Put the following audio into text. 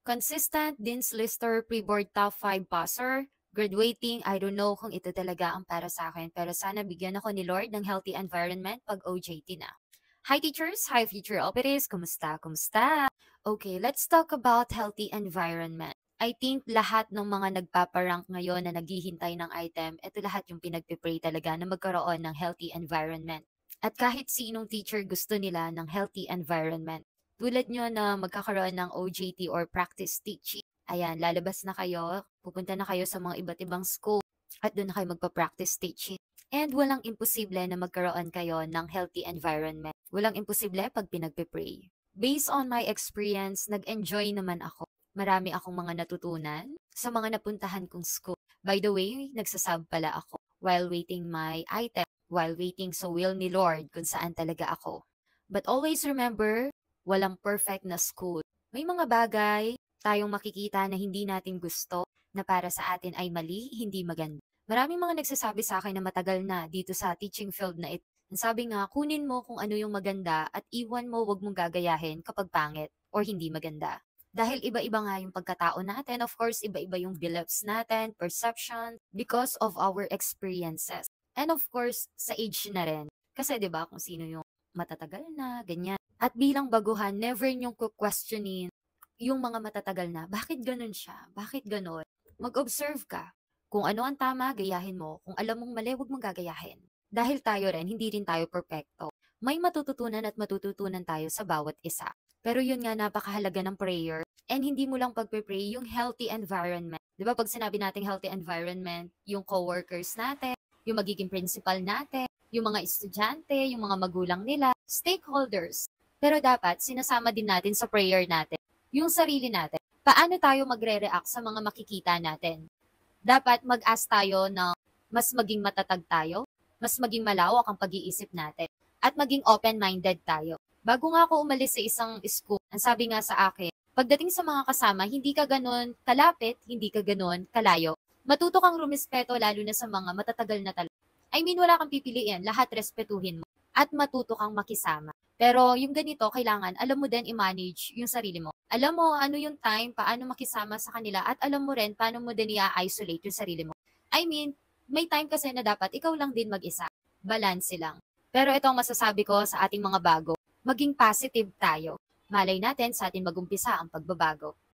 Consistent, Dean's Lister, pre-board top 5 passer, graduating, I don't know kung ito talaga ang para sa akin, pero sana bigyan ako ni Lord ng healthy environment pag OJT na. Hi teachers, hi future operatives, kumusta, kumusta? Okay, let's talk about healthy environment. I think lahat ng mga nagpaparank ngayon na naghihintay ng item, ito lahat yung pinagpipray talaga na magkaroon ng healthy environment. At kahit sinong teacher gusto nila ng healthy environment. Tulad nyo na magkakaroon ng OJT or practice teaching. Ayan, lalabas na kayo, pupunta na kayo sa mga iba't ibang school at doon na kayo magpa-practice teaching. And walang imposible na magkaroon kayo ng healthy environment. Walang imposible pag pinagpipray. Based on my experience, nag-enjoy naman ako. Marami akong mga natutunan sa mga napuntahan kong school. By the way, nagsasab pala ako while waiting my item, while waiting sa will ni Lord kung saan talaga ako. But always remember, walang perfect na school. May mga bagay tayong makikita na hindi natin gusto na para sa atin ay mali, hindi maganda. Maraming mga nagsasabi sa akin na matagal na dito sa teaching field na ito. Ang sabi nga, kunin mo kung ano yung maganda at iwan mo, wag mong gagayahin kapag pangit or hindi maganda. Dahil iba-iba nga yung pagkatao natin, of course, iba-iba yung beliefs natin, perception, because of our experiences. And of course, sa age na rin. Kasi 'di ba kung sino yung matatagal na, ganyan. At bilang baguhan, never niyong questionin yung mga matatagal na, bakit ganun siya? Bakit ganun? Mag-observe ka. Kung ano ang tama, gayahin mo. Kung alam mong mali, huwag mong gagayahin. Dahil tayo rin, hindi rin tayo perfecto. May matututunan at matututunan tayo sa bawat isa. Pero yun nga, napakahalaga ng prayer. And hindi mo lang pagpe-pray yung healthy environment. Di ba pag sinabi nating healthy environment, yung coworkers natin, yung magiging principal natin, yung mga estudyante, yung mga magulang nila, stakeholders. Pero dapat sinasama din natin sa prayer natin yung sarili natin. Paano tayo magre-react sa mga makikita natin? Dapat mag-ask tayo na mas maging matatag tayo, mas maging malawak ang pag-iisip natin, at maging open-minded tayo. Bago nga ako umalis sa isang school, ang sabi nga sa akin, pagdating sa mga kasama, hindi ka ganun kalapit, hindi ka ganun kalayo. Matuto kang rumispeto lalo na sa mga matatagal na talaga. I mean, wala kang pipiliin, lahat respetuhin mo at matuto kang makisama. Pero yung ganito, kailangan alam mo din i-manage yung sarili mo. Alam mo ano yung time, paano makisama sa kanila, at alam mo rin paano mo din i-isolate yung sarili mo. I mean, may time kasi na dapat ikaw lang din mag-isa. Balance lang. Pero ito ang masasabi ko sa ating mga bago. Maging positive tayo. Malay natin sa atin magumpisa ang pagbabago.